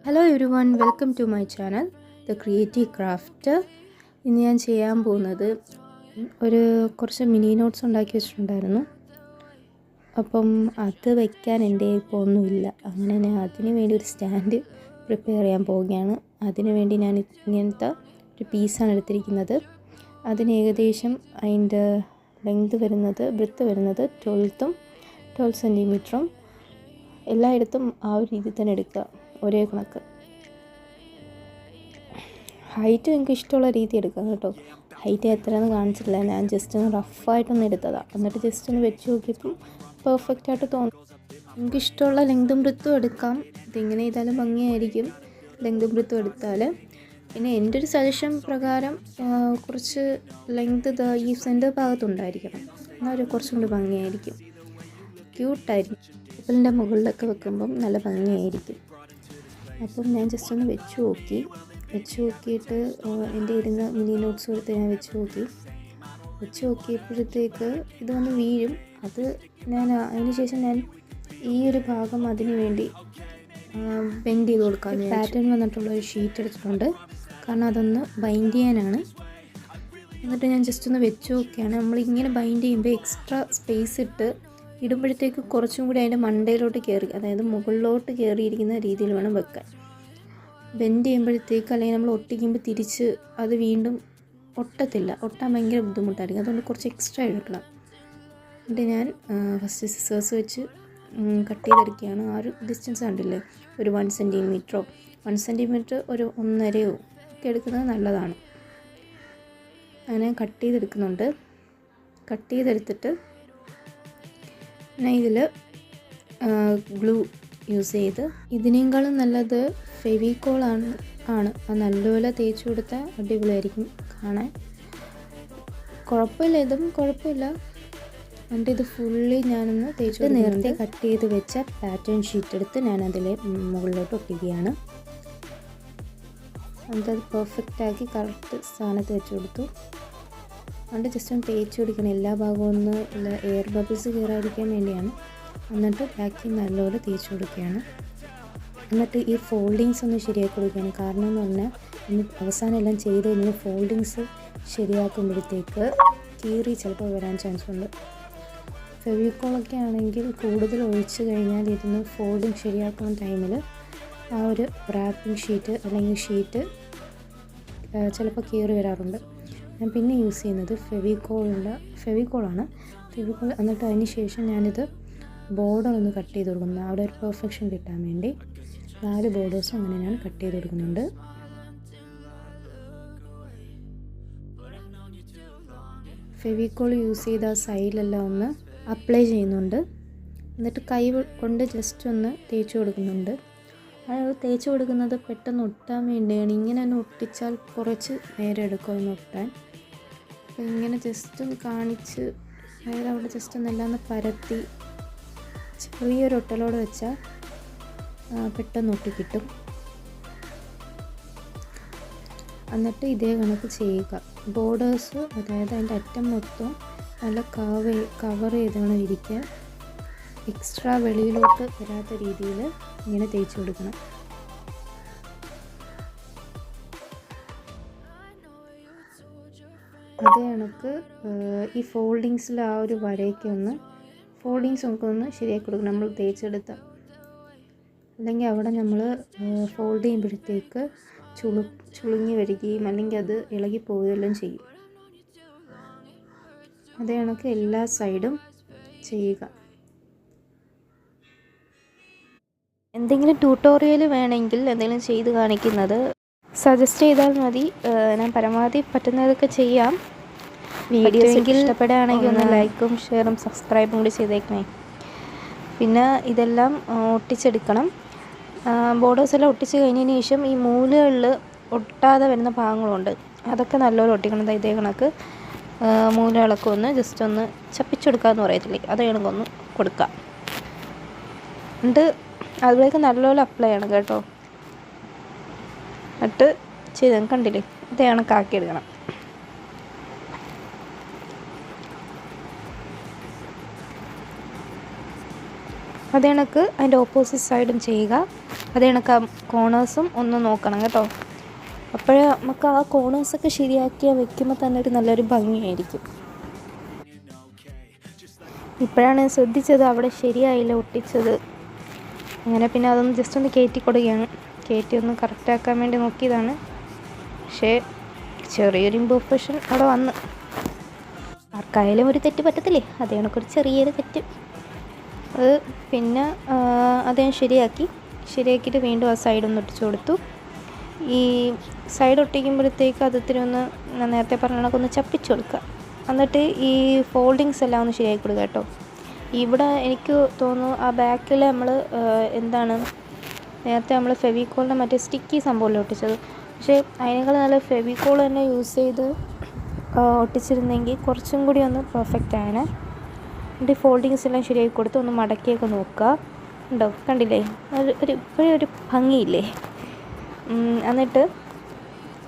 Hello everyone, welcome to my channel the creative craft. ഇന്ന് ഞാൻ ചെയ്യാൻ പോകുന്നത് കുറച്ച് മിനി നോട്ട്സ് ഉണ്ടാക്കി വെച്ചിട്ടുണ്ടായിരുന്നു. അപ്പം അത് വയ്ക്കാൻ എൻ്റെ ഇപ്പോൾ ഒന്നുമില്ല. അങ്ങനെ ഞാൻ അതിന് വേണ്ടി ഒരു സ്റ്റാൻഡ് പ്രിപ്പയർ ചെയ്യാൻ പോവുകയാണ്. അതിനു വേണ്ടി ഞാൻ ഇങ്ങനത്തെ ഒരു പീസാണ് എടുത്തിരിക്കുന്നത്. അതിന് ഏകദേശം അതിൻ്റെ ബ്രെഡ്ത്ത് വരുന്നത് 12 സെൻറ്റിമീറ്ററും. എല്ലായിടത്തും ആ ഒരു രീതിയിൽ തന്നെ എടുക്കുക, ഒരേ കണക്ക്. ഹൈറ്റ് നിങ്ങൾക്ക് ഇഷ്ടമുള്ള രീതി എടുക്കാം കേട്ടോ. ഹൈറ്റ് എത്രയെന്ന് കാണിച്ചിട്ടില്ല, ഞാൻ ജസ്റ്റ് ഒന്ന് റഫായിട്ടൊന്ന് എടുത്തതാണ്. എന്നിട്ട് ജസ്റ്റ് ഒന്ന് വെച്ച് നോക്കിയപ്പം പെർഫെക്റ്റായിട്ട് തോന്നി. നിങ്ങൾക്ക് ഇഷ്ടമുള്ള ലെങ്തും ബ്രെഡ്ത്തും എടുക്കാം. ഇതെങ്ങനെ ചെയ്താലും ഭംഗിയായിരിക്കും ലെങ്തും ബ്രെഡ്ത്തും എടുത്താൽ. പിന്നെ എൻ്റെ ഒരു സജഷൻ പ്രകാരം കുറച്ച് ലെങ്ത് ഈ സെൻറ്റർ ഭാഗത്തുണ്ടായിരിക്കണം, എന്നാൽ കുറച്ചും കൂടി ഭംഗിയായിരിക്കും, ക്യൂട്ടായിരിക്കും. കപ്പലിൻ്റെ മുകളിലൊക്കെ വെക്കുമ്പം നല്ല ഭംഗിയായിരിക്കും. അപ്പം ഞാൻ ജസ്റ്റ് ഒന്ന് വെച്ച് നോക്കിയിട്ട് എൻ്റെ ഇരുന്ന മിനി നോട്ട്സ് കൊടുത്ത് ഞാൻ വെച്ച് നോക്കിയപ്പോഴത്തേക്ക് ഇത് വന്ന് വീഴും. അതിന് ശേഷം ഞാൻ ഈ ഒരു ഭാഗം അതിന് വേണ്ടി ബെൻഡ് ചെയ്ത് കൊടുക്കാം. പാറ്റേൺ വന്നിട്ടുള്ള ഒരു ഷീറ്റ് എടുത്തിട്ടുണ്ട്, കാരണം അതൊന്ന് ബൈൻഡ് ചെയ്യാനാണ്. എന്നിട്ട് ഞാൻ ജസ്റ്റ് ഒന്ന് വെച്ച് നോക്കുകയാണ്. നമ്മളിങ്ങനെ ബൈൻഡ് ചെയ്യുമ്പോൾ എക്സ്ട്രാ സ്പേസ് ഇടുമ്പോഴത്തേക്ക് കുറച്ചും കൂടി അതിൻ്റെ മണ്ടയിലോട്ട് കയറി, അതായത് മുകളിലോട്ട് കയറിയിരിക്കുന്ന രീതിയിൽ വേണം വെക്കാൻ. ബെൻഡ് ചെയ്യുമ്പോഴത്തേക്ക് അല്ലെങ്കിൽ നമ്മൾ ഒട്ടിക്കുമ്പോൾ തിരിച്ച് അത് വീണ്ടും ഒട്ടാൻ ഭയങ്കര ബുദ്ധിമുട്ടായിരിക്കും. അതുകൊണ്ട് കുറച്ച് എക്സ്ട്രാ എടുക്കണം. എന്നിട്ട് ഞാൻ ഫസ്റ്റ് സിസേഴ്സ് വെച്ച് കട്ട് ചെയ്തെടുക്കുകയാണ്. ആ ഒരു ഡിസ്റ്റൻസ് കണ്ടില്ലേ, ഒരു 1 സെൻറ്റിമീറ്റർ ഒരു 1.5 ഒക്കെ എടുക്കുന്നത് നല്ലതാണ്. അങ്ങനെ കട്ട് ചെയ്തെടുത്തിട്ട് ഞാൻ ഇതിൽ ഗ്ലൂ യൂസ് ചെയ്ത്, ഇതിനേക്കാളും നല്ലത് ഫെവിക്കോളാണ്. അത് നല്ലപോലെ തേച്ച് കൊടുത്താൽ അടിപൊളിയായിരിക്കും കാണാൻ. കുഴപ്പമില്ല. എന്നിട്ട് ഇത് ഫുള്ളി ഞാനൊന്ന് തേച്ച് നേരത്തെ കട്ട് ചെയ്ത് വെച്ച പാറ്റേൺ ഷീറ്റ് എടുത്ത് ഞാൻ അതിൽ മുകളിലോട്ട് ഒട്ടിക്കുകയാണ്. എന്നിട്ട് അത് പെർഫെക്റ്റാക്കി കറക്റ്റ് സ്ഥാനത്ത് വെച്ച് കൊടുത്തു. അതുകൊണ്ട് ജസ്റ്റ് ഒന്ന് തേച്ച് കൊടുക്കണം, എല്ലാ ഭാഗവും ഒന്ന് എയർ ബബിൾസ് കയറാതിരിക്കാൻ വേണ്ടിയാണ്. എന്നിട്ട് ബാക്കി നല്ലപോലെ തേച്ച് കൊടുക്കുകയാണ്. എന്നിട്ട് ഈ ഫോൾഡിങ്സ് ഒന്ന് ശരിയാക്കി കൊടുക്കുകയാണ്. കാരണം എന്ന് പറഞ്ഞാൽ അവസാനം എല്ലാം ചെയ്ത് കഴിഞ്ഞാൽ ഫോൾഡിങ്സ് ശരിയാക്കുമ്പോഴത്തേക്ക് കീറി ചിലപ്പോൾ വരാൻ ചാൻസ് ഉണ്ട്. ഫെവിക്കോളൊക്കെ ആണെങ്കിൽ കൂടുതൽ ഒഴിച്ച് കഴിഞ്ഞാൽ ഇരുന്ന് ഫോൾഡിങ് ശരിയാക്കുന്ന ടൈമിൽ ആ ഒരു റാപ്പിംഗ് ഷീറ്റ് അല്ലെങ്കിൽ ഷീറ്റ് ചിലപ്പോൾ കീറി വരാറുണ്ട്. ഞാൻ പിന്നെ യൂസ് ചെയ്യുന്നത് ഫെവിക്കോളാണ്. എന്നിട്ട് അതിന് ശേഷം ഞാനിത് ബോർഡർ ഒന്ന് കട്ട് ചെയ്ത് കൊടുക്കുന്നത്, അവിടെ ഒരു പെർഫെക്ഷൻ കിട്ടാൻ വേണ്ടി 4 ബോർഡേഴ്സും അങ്ങനെ ഞാൻ കട്ട് ചെയ്ത് കൊടുക്കുന്നുണ്ട്. ഫെവിക്കോൾ യൂസ് ചെയ്ത് ആ സൈഡിലെല്ലാം ഒന്ന് അപ്ലൈ ചെയ്യുന്നുണ്ട്. എന്നിട്ട് കൈ കൊണ്ട് ജസ്റ്റ് ഒന്ന് തേച്ച് കൊടുക്കുന്നുണ്ട്. അത് തേച്ച് കൊടുക്കുന്നത് പെട്ടെന്ന് ഒട്ടാൻ വേണ്ടിയാണ്. ഇങ്ങനെ തന്നെ ഒട്ടിച്ചാൽ കുറച്ച് നേരം എടുക്കും ഒന്ന് ഒട്ടാൻ. അപ്പോൾ ഇങ്ങനെ ജസ്റ്റ് ഒന്ന് കാണിച്ച്, അതായത് അവിടെ ജസ്റ്റ് ഒന്നെല്ലാം ഒന്ന് പരത്തി ചെറിയൊരു ഒട്ടലോടെ വെച്ചാൽ പെട്ടെന്ന് ഒട്ടിക്കിട്ടും. എന്നിട്ട് ഇതേ കണക്ക് ചെയ്യുക. ബോർഡേഴ്സ്, അതായത് അതിൻ്റെ അറ്റം മൊത്തം നല്ല കവർ ചെയ്ത് വേണം ഇരിക്കാൻ. എക്സ്ട്രാ വെളിയിലോട്ട് വരാത്ത രീതിയിൽ ഇങ്ങനെ തേച്ച് കൊടുക്കണം. അതേ കണക്ക് ഈ ഫോൾഡിങ്സിൽ ആ ഒരു ഫോൾഡിങ്സ് നമുക്കൊന്ന് ശരിയാക്കി കൊടുക്കണം നമ്മൾ തേച്ചെടുത്ത. അല്ലെങ്കിൽ അവിടെ നമ്മൾ ഫോൾഡ് ചെയ്യുമ്പോഴത്തേക്ക് ചുളുങ്ങി വരികയും അല്ലെങ്കിൽ അത് ഇളകി പോവുകയെല്ലാം ചെയ്യും. അതേ കണക്ക് എല്ലാ സൈഡും ചെയ്യുക. എന്തെങ്കിലും ട്യൂട്ടോറിയൽ വേണമെങ്കിൽ എന്തെങ്കിലും ചെയ്ത് കാണിക്കുന്നത് സജസ്റ്റ് ചെയ്താൽ മതി. ഞാൻ പരമാവധി പറ്റുന്നതൊക്കെ ചെയ്യാം. വീഡിയോ ഇഷ്ടപ്പെടുകയാണെങ്കിൽ ഒന്ന് ലൈക്കും ഷെയറും സബ്സ്ക്രൈബും കൂടി ചെയ്തേക്കണേ. പിന്നെ ഇതെല്ലാം ഒട്ടിച്ചെടുക്കണം. ബോർഡേഴ്സ് എല്ലാം ഒട്ടിച്ച് കഴിഞ്ഞതിന് ശേഷം ഈ മൂലകളിൽ ഒട്ടാതെ വരുന്ന ഭാഗങ്ങളുണ്ട്, അതൊക്കെ നല്ലപോലെ ഒട്ടിക്കണം. ഇതേ കണക്ക് മൂലകളൊക്കെ ഒന്ന് ജസ്റ്റ് ഒന്ന് ചപ്പിച്ചെടുക്കാമെന്ന് പറയത്തില്ലേ, അത് കണക്കൊന്ന് കൊടുക്കാം. എന്നിട്ട് അതിലേക്ക് നല്ലപോലെ അപ്ലൈ ചെയ്യണം കേട്ടോ. എന്നിട്ട് ചെയ്ത് കണ്ടില്ലേ, ഇതേ കണക്കാക്കി എടുക്കണം. അത് കണക്ക് അതിൻ്റെ ഓപ്പോസിറ്റ് സൈഡും ചെയ്യുക. അത് കണക്ക് കോണേഴ്സും ഒന്ന് നോക്കണം കേട്ടോ. അപ്പോൾ നമുക്ക് ആ കോണേഴ്സൊക്കെ ശരിയാക്കിയാൽ വെക്കുമ്പോൾ തന്നെ ഒരു നല്ലൊരു ഭംഗിയായിരിക്കും. ഇപ്പോഴാണ് ശ്രദ്ധിച്ചത് അവിടെ ശരിയായില്ല ഒട്ടിച്ചത്. അങ്ങനെ പിന്നെ അതൊന്ന് ജസ്റ്റ് ഒന്ന് കയറ്റി കൊടുക്കുകയാണ്. കയറ്റി ഒന്ന് കറക്റ്റാക്കാൻ വേണ്ടി നോക്കിയതാണ്. പക്ഷേ ചെറിയൊരു ഇംപെർഫെക്ഷൻ അവിടെ വന്ന്. ആർക്കായാലും ഒരു തെറ്റ് പറ്റത്തില്ലേ, അതേ കണക്കൊരു ചെറിയൊരു തെറ്റ്. അത് പിന്നെ അദ്ദേഹം ശരിയാക്കിയിട്ട് വീണ്ടും ആ സൈഡൊന്ന് ഒട്ടിച്ചു കൊടുത്തു. ഈ സൈഡ് ഒട്ടിക്കുമ്പോഴത്തേക്ക് അത് ഇത്തിരി ഒന്ന് ഞാൻ നേരത്തെ പറഞ്ഞ കണക്കൊന്ന് ചപ്പിച്ചു കൊടുക്കുക. എന്നിട്ട് ഈ ഫോൾഡിങ്സ് എല്ലാം ഒന്ന് ശരിയാക്കി കൊടുക്കുക കേട്ടോ. ഇവിടെ എനിക്ക് തോന്നുന്നു ആ ബാക്കിൽ നമ്മൾ നേരത്തെ നമ്മൾ ഫെവിക്കോളിൻ്റെ മറ്റേ സ്റ്റിക്കി സംഭവമല്ലേ ഒട്ടിച്ചത്. പക്ഷേ അതിനേക്കാൾ നല്ല ഫെവിക്കോൾ തന്നെ യൂസ് ചെയ്ത് ഒട്ടിച്ചിരുന്നെങ്കിൽ കുറച്ചും കൂടി ഒന്ന് പെർഫെക്റ്റ് ആണ്. എന്നിട്ട് ഫോൾഡിങ്സ് എല്ലാം ശരിയാക്കി കൊടുത്ത് ഒന്ന് മടക്കിയൊക്കെ നോക്കുക. ഉണ്ടോ, കണ്ടില്ലേ, ഒരു ഭംഗിയില്ലേ. എന്നിട്ട്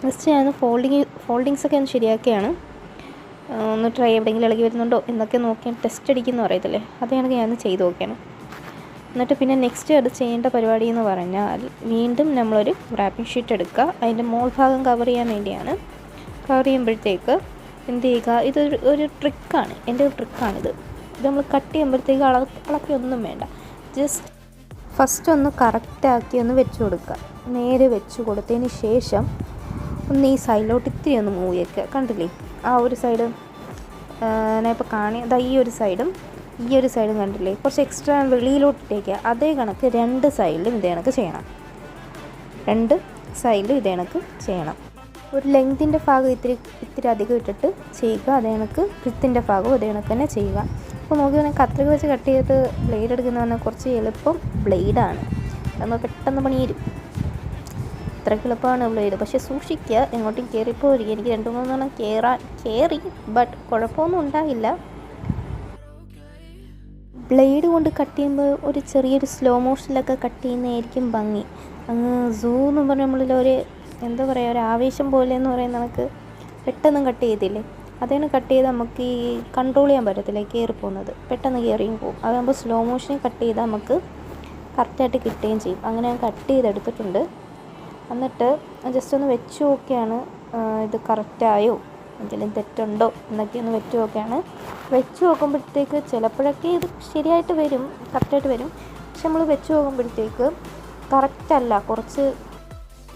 ജസ്റ്റ് ഞാൻ ഫോൾഡിങ്സൊക്കെ ഒന്ന് ശരിയാക്കിയാണ്. ഒന്ന് ട്രൈ എവിടെയെങ്കിലും ഇളകി വരുന്നുണ്ടോ എന്നൊക്കെ നോക്കിയാൽ ടെസ്റ്റ് അടിക്കുന്ന പറയത്തില്ലേ, അതാണെങ്കിൽ ഞാൻ ചെയ്ത് നോക്കിയാണ്. എന്നിട്ട് പിന്നെ നെക്സ്റ്റ് അത് ചെയ്യേണ്ട പരിപാടി എന്ന് പറഞ്ഞാൽ വീണ്ടും നമ്മളൊരു റാപ്പിംഗ് ഷീറ്റ് എടുക്കുക. അതിൻ്റെ മോൾ ഭാഗം കവർ ചെയ്യാൻ വേണ്ടിയാണ്. കവർ ചെയ്യുമ്പോഴത്തേക്ക് എന്ത് ചെയ്യുക, ഇതൊരു ട്രിക്കാണ്, എൻ്റെ ഒരു ട്രിക്കാണിത്. ഇത് നമ്മൾ കട്ട് ചെയ്യുമ്പോഴത്തേക്ക് അളക്കൊന്നും വേണ്ട. ജസ്റ്റ് ഫസ്റ്റ് ഒന്ന് കറക്റ്റാക്കി ഒന്ന് വെച്ച് കൊടുക്കുക. നേരെ വെച്ച് കൊടുത്തതിന് ശേഷം ഒന്ന് ഈ സൈഡിലോട്ട് ഇത്തിരി ഒന്ന് മൂവ് ചെയ്യുക. കണ്ടില്ലേ, ആ ഒരു സൈഡ് ഞാൻ ഇപ്പോൾ അതാ ഈ ഒരു സൈഡും കണ്ടില്ലേ, കുറച്ച് എക്സ്ട്രാ വെളിയിലോട്ട് ഇട്ടേക്കുക. അതേ കണക്ക് രണ്ട് സൈഡിലും ഇതേ കണക്ക് ചെയ്യണം. ഒരു ലെങ്തിൻ്റെ ഭാഗം ഇത്തിരി അധികം ഇട്ടിട്ട് ചെയ്യുക. അതേ കണക്ക് വിത്തിൻ്റെ ഭാഗവും അതേ കണക്ക് തന്നെ ചെയ്യുക. അപ്പോൾ നോക്കി പറഞ്ഞാൽ കത്രിക വെച്ച് കട്ട് ചെയ്തിട്ട് ബ്ലേഡ് എടുക്കുന്ന പറഞ്ഞാൽ കുറച്ച് എളുപ്പം ബ്ലേഡാണ്. നമ്മൾ പെട്ടെന്ന് പണി തരും. അത്രയ്ക്ക് എളുപ്പമാണ് ബ്ലേഡ്. പക്ഷേ സൂക്ഷിക്കുക, എങ്ങോട്ടും കയറിപ്പോയിരിക്കും. എനിക്ക് 2-3 തവണ കയറി, ബട്ട് കുഴപ്പമൊന്നും ഉണ്ടായില്ല. ബ്ലേഡ് കൊണ്ട് കട്ട് ചെയ്യുമ്പോൾ ഒരു ചെറിയൊരു സ്ലോ മോഷനിലൊക്കെ കട്ട് ചെയ്യുന്നതായിരിക്കും ഭംഗി. അങ്ങ് സൂ എന്ന് പറഞ്ഞാൽ നമ്മളിലൊരു ഒരു ആവേശം പോലെ എന്ന് പറയുന്ന നമുക്ക് പെട്ടെന്ന് കട്ട് ചെയ്തില്ലേ, അതേന്ന് കട്ട് ചെയ്ത് നമുക്ക് ഈ കൺട്രോൾ ചെയ്യാൻ പറ്റത്തില്ല, കയറിപ്പോകുന്നത് പെട്ടെന്ന് കയറിയും പോകും. അതാകുമ്പോൾ സ്ലോ മോഷനിൽ കട്ട് ചെയ്താൽ നമുക്ക് കറക്റ്റായിട്ട് കിട്ടുകയും ചെയ്യും. അങ്ങനെ ഞാൻ കട്ട് ചെയ്തെടുത്തിട്ടുണ്ട്. എന്നിട്ട് ജസ്റ്റ് ഒന്ന് വെച്ച് നോക്കിയാണ് ഇത് കറക്റ്റായോ, എന്തെങ്കിലും തെറ്റുണ്ടോ എന്നൊക്കെ ഒന്ന് വെച്ച് നോക്കിയാണ്. വെച്ച് നോക്കുമ്പോഴത്തേക്ക് ചിലപ്പോഴൊക്കെ ഇത് ശരിയായിട്ട് വരും, കറക്റ്റായിട്ട് വരും. പക്ഷെ നമ്മൾ വെച്ച് നോക്കുമ്പോഴത്തേക്ക് കറക്റ്റല്ല, കുറച്ച്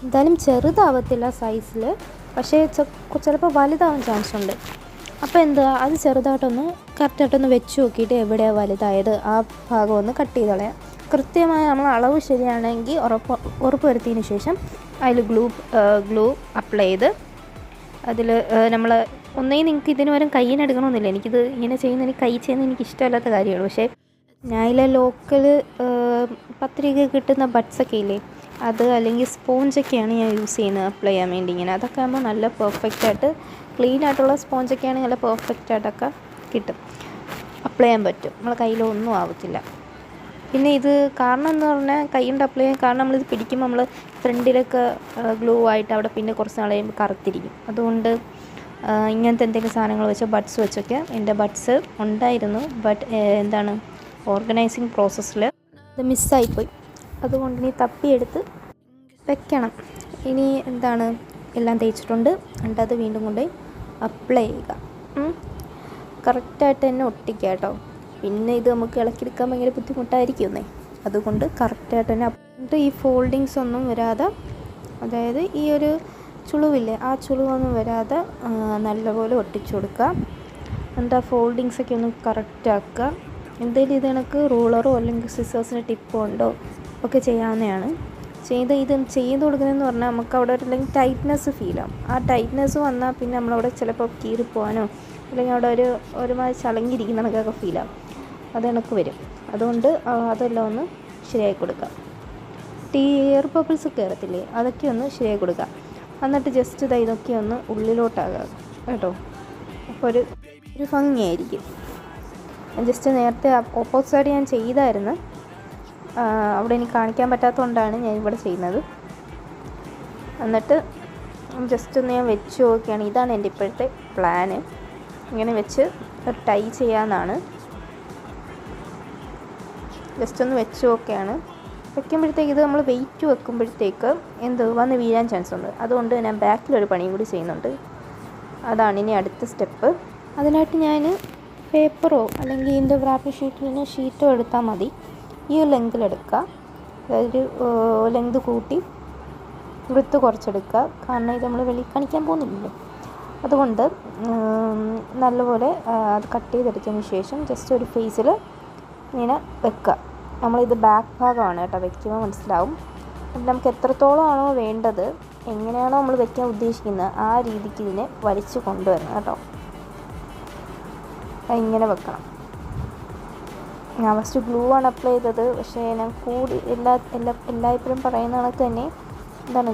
എന്തായാലും ചെറുതാവത്തില്ല സൈസിൽ, പക്ഷേ ചിലപ്പോൾ വലുതാവാൻ ചാൻസ് ഉണ്ട്. അപ്പോൾ അത് ചെറുതായിട്ടൊന്ന് കറക്റ്റായിട്ടൊന്ന് വെച്ച് നോക്കിയിട്ട് എവിടെയാണ് വലുതായത് ആ ഭാഗം ഒന്ന് കട്ട് ചെയ്ത് കളയാം. കൃത്യമായി നമ്മൾ അളവ് ശരിയാണെങ്കിൽ ഉറപ്പ് വരുത്തിയതിന് ശേഷം അതിൽ ഗ്ലൂ അപ്ലൈ ചെയ്ത് അതിൽ നമ്മൾ നിങ്ങൾക്ക് ഇതിന് പകരം കയ്യിന് എടുക്കണമെന്നില്ല. എനിക്കിത് ഇങ്ങനെ എനിക്ക് കൈ ചെയ്യുന്നത് എനിക്ക് ഇഷ്ടമല്ലാത്ത കാര്യമാണ്. പക്ഷേ ഞാനിലെ ലോക്കൽ പത്രിക കിട്ടുന്ന ബഡ്സൊക്കെ ഇല്ലേ, അത് അല്ലെങ്കിൽ സ്പോഞ്ചൊക്കെയാണ് ഞാൻ യൂസ് ചെയ്യുന്നത് അപ്ലൈ ചെയ്യാൻ വേണ്ടി. ഇങ്ങനെ അതൊക്കെ ആകുമ്പോൾ നല്ല പെർഫെക്റ്റായിട്ട് ക്ലീനായിട്ടുള്ള സ്പോഞ്ചൊക്കെ ആണെങ്കിൽ നല്ല പെർഫെക്റ്റായിട്ടൊക്കെ കിട്ടും, അപ്ലൈ ചെയ്യാൻ പറ്റും, നമ്മളെ കയ്യിലൊന്നും ആവത്തില്ല. പിന്നെ ഇത് കാരണം എന്ന് പറഞ്ഞാൽ കൈ കൊണ്ട് അപ്ലൈ ചെയ്യാൻ കാരണം നമ്മളിത് പിടിക്കുമ്പോൾ നമ്മൾ ഫ്രണ്ടിലൊക്കെ ഗ്ലൂ ആയിട്ട് അവിടെ പിന്നെ കുറച്ച് നാൾ കഴിയുമ്പോൾ കറുത്തിരിക്കും. അതുകൊണ്ട് ഇങ്ങനത്തെ എന്തെങ്കിലും സാധനങ്ങൾ വെച്ചോ ബഡ്സ് വെച്ചൊക്കെ എൻ്റെ ബഡ്സ് ഉണ്ടായിരുന്നു. ബട്ട് ഓർഗനൈസിങ് പ്രോസസ്സിൽ ഇത് മിസ്സായിപ്പോയി. അതുകൊണ്ട് ഇനി തപ്പിയെടുത്ത് വെക്കണം. ഇനി എല്ലാം തേച്ചിട്ടുണ്ട്. എന്നിട്ട് അത് വീണ്ടും കൊണ്ടുപോയി അപ്ലൈ ചെയ്യുക. കറക്റ്റായിട്ട് തന്നെ ഒട്ടിക്കുക കേട്ടോ. പിന്നെ ഇത് നമുക്ക് ഇളക്കിയെടുക്കാൻ ഭയങ്കര ബുദ്ധിമുട്ടായിരിക്കുമെന്നേ, അതുകൊണ്ട് കറക്റ്റായിട്ട് തന്നെ. എന്നിട്ട് ഈ ഫോൾഡിങ്സ് ഒന്നും വരാതെ, അതായത് ഈ ഒരു ചുളിവില്ലേ ആ ചുളിവൊന്നും വരാതെ നല്ലപോലെ ഒട്ടിച്ചു കൊടുക്കുക. എന്നിട്ട് ആ ഫോൾഡിങ്സൊക്കെ ഒന്ന് കറക്റ്റാക്കുക. എന്തെങ്കിലും ഇത് കണക്ക് റൂളറോ അല്ലെങ്കിൽ സിസേഴ്സിൻ്റെ ടിപ്പോ ഉണ്ടോ ഒക്കെ ചെയ്യാവുന്നതാണ്. ഇത് ചെയ്ത് കൊടുക്കുന്നതെന്ന് പറഞ്ഞാൽ നമുക്ക് അവിടെ അല്ലെങ്കിൽ ടൈറ്റ്നെസ് ഫീലാവും. ആ ടൈറ്റ്നെസ് വന്നാൽ പിന്നെ നമ്മളവിടെ ചിലപ്പോൾ കീറിപ്പോവാനോ അല്ലെങ്കിൽ അവിടെ ഒരുമാതിരി ചളങ്ങിയിരിക്കുന്ന കണക്കൊക്കെ ഫീലാവും, അത് കണക്ക് വരും. അതുകൊണ്ട് അതെല്ലാം ഒന്ന് ശരിയാക്കി കൊടുക്കുക. എയർ ബബിൾസ് കയറത്തില്ലേ, അതൊക്കെ ഒന്ന് ശരിയാക്കി കൊടുക്കുക. എന്നിട്ട് ജസ്റ്റ് ഇതൊക്കെ ഒന്ന് ഉള്ളിലോട്ടാകുക കേട്ടോ. അപ്പോൾ ഒരു ഭംഗിയായിരിക്കും. ജസ്റ്റ് നേരത്തെ ഓപ്പോസിറ്റ് സൈഡ് ഞാൻ ചെയ്തായിരുന്നു, അവിടെ എനിക്ക് കാണിക്കാൻ പറ്റാത്തതുകൊണ്ടാണ് ഞാൻ ഇവിടെ ചെയ്യുന്നത്. എന്നിട്ട് ജസ്റ്റ് ഒന്ന് ഞാൻ വെച്ച് നോക്കുകയാണ്. ഇതാണ് എൻ്റെ ഇപ്പോഴത്തെ പ്ലാന്. ഇങ്ങനെ വെച്ച് ടൈ ചെയ്യാമെന്നാണ്. ജസ്റ്റ് ഒന്ന് വെച്ച് നോക്കുകയാണ്. വെക്കുമ്പോഴത്തേക്ക് ഇത് നമ്മൾ വെയിറ്റ് വെക്കുമ്പോഴത്തേക്ക് വന്ന് വീഴാൻ ചാൻസ് ഉണ്ട്. അതുകൊണ്ട് ഞാൻ ബാക്കിലൊരു പണിയും കൂടി ചെയ്യുന്നുണ്ട്. അതാണ് ഇനി അടുത്ത സ്റ്റെപ്പ്. അതിനായിട്ട് ഞാൻ പേപ്പറോ അല്ലെങ്കിൽ ഇതിൻ്റെ റാപ്പിംഗ് ഷീറ്റോ എടുത്താൽ മതി. ഈ ഒരു ലെങ്തിലെടുക്കുക, അതായത് ലെങ്ത് കൂട്ടി വൃത്ത് കുറച്ചെടുക്കുക. കാരണം ഇത് നമ്മൾ വെളിയിൽ കാണിക്കാൻ പോകുന്നില്ലല്ലോ. അതുകൊണ്ട് നല്ലപോലെ അത് കട്ട് ചെയ്തെടുത്തതിന് ശേഷം ജസ്റ്റ് ഒരു ഫേസിൽ ഇങ്ങനെ വെക്കുക. നമ്മളിത് ബാക്ക് ഭാഗമാണ് കേട്ടോ, വെക്കുമ്പോൾ മനസ്സിലാവും. നമുക്ക് എത്രത്തോളമാണോ വേണ്ടത്, എങ്ങനെയാണോ നമ്മൾ വെക്കാൻ ഉദ്ദേശിക്കുന്നത് ആ രീതിക്ക് ഇതിനെ വലിച്ചു കൊണ്ടുവരണം കേട്ടോ. ഇങ്ങനെ വെക്കണം. ഞാൻ ഫസ്റ്റ് ഗ്ലൂ ആണ് അപ്ലൈ ചെയ്തത്. പക്ഷേ ഞാൻ എല്ലായ്പ്പോഴും പറയുന്ന കണക്ക് തന്നെ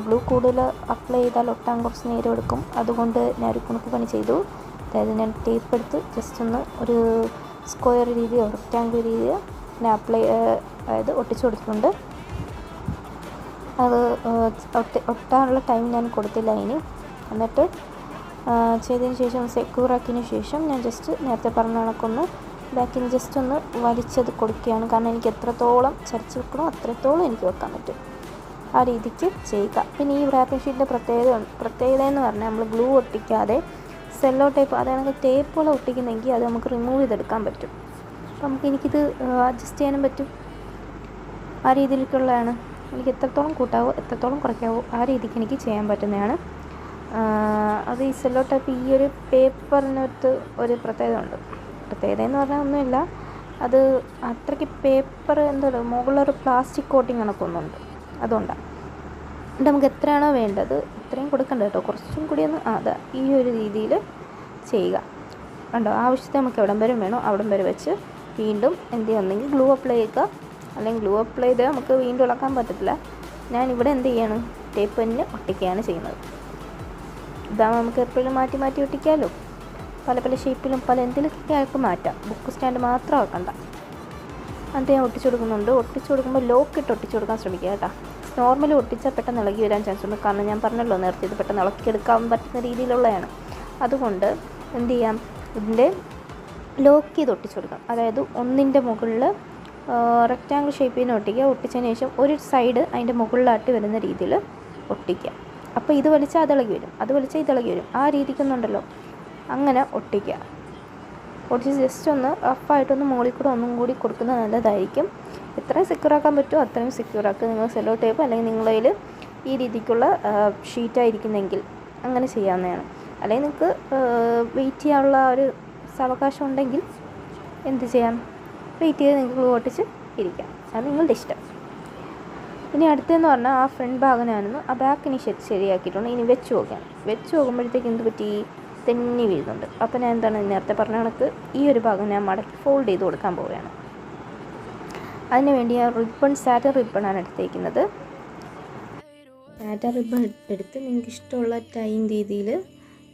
ഗ്ലൂ കൂടുതൽ അപ്ലൈ ചെയ്താൽ ഒട്ടാൻ കുറച്ച് നേരം എടുക്കും. അതുകൊണ്ട് ഞാൻ ഒരു കുണുക്ക് പണി ചെയ്തു. അതായത് ഞാൻ ടേപ്പ് എടുത്ത് ജസ്റ്റ് ഒന്ന് ഒരു സ്ക്വയർ രീതിയോ റെക്റ്റാങ്കിൾ രീതിയോ ഞാൻ അതായത് ഒട്ടിച്ചു കൊടുത്തിട്ടുണ്ട്. അത് ഒട്ടാനുള്ള ടൈം ഞാൻ കൊടുത്തില്ല ഇനി. എന്നിട്ട് ചെയ്തതിന് ശേഷം സെക്യൂർ ആക്കിയതിന് ശേഷം ഞാൻ ജസ്റ്റ് നേരത്തെ പറഞ്ഞ കണക്കൊന്ന് ബാക്കിൽ ജസ്റ്റ് ഒന്ന് വലിച്ചത് കൊടുക്കുകയാണ്. കാരണം എനിക്ക് എത്രത്തോളം ചരിച്ച് വെക്കണോ അത്രത്തോളം എനിക്ക് വെക്കാൻ പറ്റും. ആ രീതിക്ക് ചെയ്യുക. പിന്നെ ഈ റാപ്പിംഗ് ഷീറ്റിൻ്റെ പ്രത്യേകത എന്ന് പറഞ്ഞാൽ നമ്മൾ ഗ്ലൂ ഒട്ടിക്കാതെ സെല്ലോ ടേപ്പ്, അതാണെങ്കിൽ ടേപ്പുകൾ ഒട്ടിക്കുന്നെങ്കിൽ അത് നമുക്ക് റിമൂവ് ചെയ്തെടുക്കാൻ പറ്റും. അപ്പോൾ എനിക്കിത് അഡ്ജസ്റ്റ് ചെയ്യാനും പറ്റും. ആ രീതിയിലേക്കുള്ളതാണ്. എനിക്ക് എത്രത്തോളം കൂട്ടാവോ എത്രത്തോളം കുറയ്ക്കാവോ ആ രീതിക്ക് എനിക്ക് ചെയ്യാൻ പറ്റുന്നതാണ്. അത് ഈ സെല്ലോ ടേപ്പ് ഈ ഒരു പേപ്പറിനകത്ത് ഒരു പ്രത്യേകത ഉണ്ട്. പ്രത്യേകത എന്ന് പറഞ്ഞാൽ ഒന്നുമില്ല, അത് അത്രയ്ക്ക് പേപ്പർ മുകളിലൊരു പ്ലാസ്റ്റിക് കോട്ടിങ് കണക്കൊന്നുണ്ട്. അതുകൊണ്ടാണ് നമുക്ക് എത്രയാണോ വേണ്ടത് ഇത്രയും കൊടുക്കണ്ട കേട്ടോ. കുറച്ചും കൂടി ഒന്ന് ഈ ഒരു രീതിയിൽ ചെയ്യുക. കണ്ടോ, ആവശ്യത്തെ നമുക്ക് എവിടം വരെ വേണോ അവിടം വരെ വെച്ച് വീണ്ടും ഒന്നെങ്കിൽ ഗ്ലൂ അപ്ലൈ ചെയ്യുക, അല്ലെങ്കിൽ ഗ്ലൂ അപ്ലൈ ചെയ്ത് നമുക്ക് വീണ്ടും ഇളക്കാൻ പറ്റത്തില്ല. ഞാനിവിടെ ചെയ്യാണ്, ടേപ്പ് തന്നെ ഒട്ടിക്കുകയാണ് ചെയ്യുന്നത്. ഇതാകുമ്പോൾ നമുക്ക് എപ്പോഴും മാറ്റി മാറ്റി ഒട്ടിക്കാമല്ലോ. പല ഷേപ്പിലും എന്തിലൊക്കെ ആൾക്ക് മാറ്റാം. ബുക്ക് സ്റ്റാൻഡ് മാത്രം ആക്കണ്ട. അത് ഞാൻ ഒട്ടിച്ചു കൊടുക്കുന്നുണ്ട്. ഒട്ടിച്ചു കൊടുക്കുമ്പോൾ ലോക്കിട്ട് ഒട്ടിച്ചു കൊടുക്കാൻ ശ്രമിക്കുക കേട്ടോ. നോർമലി ഒട്ടിച്ചാൽ പെട്ടെന്ന് ഇളകി വരാൻ ചാൻസ് ഉണ്ട്. കാരണം ഞാൻ പറഞ്ഞല്ലോ നേരത്തെ ഇത് പെട്ടെന്ന് ഇളക്കിയെടുക്കാൻ പറ്റുന്ന രീതിയിലുള്ളതാണ്. അതുകൊണ്ട് ചെയ്യാം, ഇതിൻ്റെ ലോക്ക് ചെയ്ത് ഒട്ടിച്ചു കൊടുക്കാം. അതായത് ഒന്നിൻ്റെ മുകളിൽ റെക്റ്റാങ്കിൾ ഷേപ്പിൽ നിന്ന് ഒട്ടിച്ചതിന് ശേഷം ഒരു സൈഡ് അതിൻ്റെ മുകളിലായിട്ട് വരുന്ന രീതിയിൽ ഒട്ടിക്കുക. അപ്പോൾ ഇത് വലിച്ചാൽ അത് ഇളകി വരും, അത് വലിച്ചാൽ ഇത് ഇളകി വരും. ആ രീതിക്കൊന്നുണ്ടല്ലോ, അങ്ങനെ ഒട്ടിക്കുക. ഒട്ടിച്ച് ജസ്റ്റ് ഒന്ന് റഫായിട്ടൊന്ന് മുകളിൽ കൂടെ ഒന്നും കൂടി കൊടുക്കുന്നത് നല്ലതായിരിക്കും. എത്രയും സെക്യൂറാക്കാൻ പറ്റുമോ അത്രയും സെക്യൂറാക്കുക. നിങ്ങൾ സെല്ലോ ടേപ്പ് അല്ലെങ്കിൽ നിങ്ങളതിൽ ഈ രീതിക്കുള്ള ഷീറ്റായിരിക്കുന്നെങ്കിൽ അങ്ങനെ ചെയ്യാവുന്നതാണ്. അല്ലെങ്കിൽ നിങ്ങൾക്ക് വെയിറ്റ് ചെയ്യാനുള്ള ഒരു സാവകാശം ഉണ്ടെങ്കിൽ ചെയ്യാം, വെയിറ്റ് ചെയ്ത് നിങ്ങൾക്ക് ഗ്ലൂ ഒട്ടിച്ച് ഇരിക്കാം. അത് നിങ്ങളുടെ ഇഷ്ടം. ഇനി അടുത്തെന്ന് പറഞ്ഞാൽ ആ ഫ്രണ്ട് ഭാഗം ഞാനൊന്ന് ആ ബാക്കിന് ശരിയാക്കിയിട്ടുണ്ട്. ഇനി വെച്ച് നോക്കുമ്പോഴത്തേക്ക് പറ്റി തെന്നി വീഴുന്നുണ്ട്. അപ്പോൾ ഞാൻ നേരത്തെ പറഞ്ഞ കണക്ക് ഈ ഒരു ഭാഗം ഞാൻ മടക്കി ഫോൾഡ് ചെയ്ത് കൊടുക്കാൻ പോവുകയാണ്. അതിന് വേണ്ടി ഞാൻ സാറ്റൻ റിബണാണ് എടുത്തേക്കുന്നത്. സാറ്റൻ റിബൺ എടുത്ത് നിങ്ങൾക്ക് ഇഷ്ടമുള്ള ടൈം രീതിയിൽ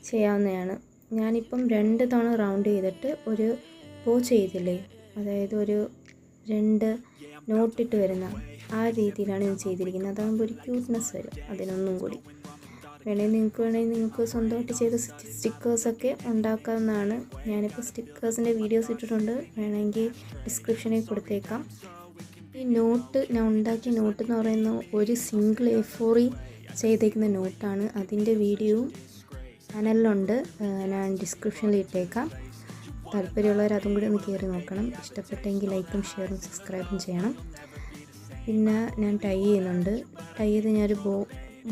ചെയ്യാവുന്നതാണ്. ഞാനിപ്പം 2 തവണ റൗണ്ട് ചെയ്തിട്ട് ഒരു ബോ ചെയ്തില്ലേ, അതായത് ഒരു 2 നോട്ടിട്ട് വരുന്ന ആ രീതിയിലാണ് ഞാൻ ചെയ്തിരിക്കുന്നത്. അതാകുമ്പോൾ ഒരു ക്യൂട്ട്നെസ് വരും അതിനൊന്നും കൂടി. വേണമെങ്കിൽ നിങ്ങൾക്ക് സ്വന്തമായിട്ട് ചെയ്ത സ്റ്റിക്കേഴ്സൊക്കെ ഉണ്ടാക്കാവുന്നതാണ്. ഞാനിപ്പോൾ സ്റ്റിക്കേഴ്സിൻ്റെ വീഡിയോസ് ഇട്ടിട്ടുണ്ട്, വേണമെങ്കിൽ ഡിസ്ക്രിപ്ഷനിൽ കൊടുത്തേക്കാം. ഈ നോട്ട് ഞാൻ ഉണ്ടാക്കിയ നോട്ട് എന്ന് പറയുന്നത് ഒരു സിംഗിൾ A4 ചെയ്തേക്കുന്ന നോട്ടാണ്. അതിൻ്റെ വീഡിയോയും ചാനലിലുണ്ട്, ഞാൻ ഡിസ്ക്രിപ്ഷനിൽ ഇട്ടേക്കാം. താല്പര്യമുള്ളവർ അതും കൂടി ഒന്ന് കയറി നോക്കണം. ഇഷ്ടപ്പെട്ടെങ്കിൽ ലൈക്കും ഷെയറും സബ്സ്ക്രൈബും ചെയ്യണം. പിന്നെ ഞാൻ ടൈ ചെയ്യുന്നുണ്ട്. ടൈ ചെയ്ത് ഞാനൊരു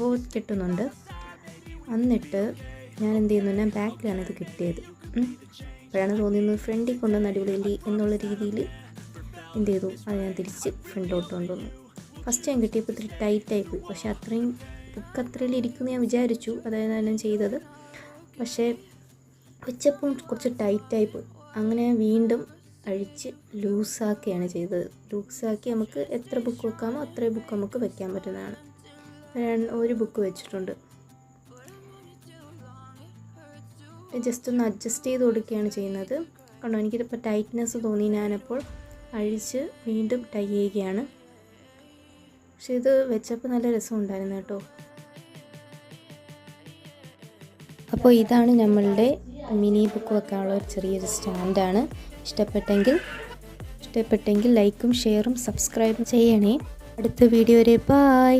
ബോ കെട്ടുന്നുണ്ട്. എന്നിട്ട് ഞാൻ ഞാൻ ബാക്കിലാണ് ഇത് കിട്ടിയത്. അപ്പോഴാണ് തോന്നിയത് ഫ്രണ്ടിൽ കൊണ്ടുവന്ന് അടിപൊളി എന്നുള്ള രീതിയിൽ അത് ഞാൻ തിരിച്ച് ഫ്രണ്ടിലോട്ട് കൊണ്ടുവന്നു. ഫസ്റ്റ് ഞാൻ കിട്ടിയപ്പോൾ ഇത്തിരി ടൈറ്റായി പോയി. പക്ഷേ അത്രയും ഇരിക്കുമെന്ന് ഞാൻ വിചാരിച്ചു, അതായത് ഞാൻ ചെയ്തത്. പക്ഷേ വെച്ചപ്പം കുറച്ച് ടൈറ്റായി പോയി. അങ്ങനെ വീണ്ടും അഴിച്ച് ലൂസാക്കിയാണ് ചെയ്തത്. ലൂസാക്കി നമുക്ക് എത്ര ബുക്ക് വെക്കാമോ അത്രയും ബുക്ക് നമുക്ക് വെക്കാൻ പറ്റുന്നതാണ്. ഒരു ബുക്ക് വെച്ചിട്ടുണ്ട്. ജസ്റ്റ് ഒന്ന് അഡ്ജസ്റ്റ് ചെയ്ത് കൊടുക്കുകയാണ് ചെയ്യുന്നത്. കണ്ടോ, എനിക്കിതിപ്പോൾ ടൈറ്റ്നെസ് തോന്നി. ഞാനപ്പോൾ അഴിച്ച് വീണ്ടും ടൈ ചെയ്യുകയാണ്. പക്ഷെ ഇത് വെച്ചപ്പോൾ നല്ല രസമുണ്ടായിരുന്നു കേട്ടോ. അപ്പോൾ ഇതാണ് നമ്മളുടെ മിനി ബുക്ക് വെക്കാനുള്ള ഒരു ചെറിയൊരു സ്റ്റാൻഡാണ്. ഇഷ്ടപ്പെട്ടെങ്കിൽ ഇഷ്ടപ്പെട്ടെങ്കിൽ ലൈക്കും ഷെയറും സബ്സ്ക്രൈബും ചെയ്യണേ. അടുത്ത വീഡിയോ വരെ ബൈ.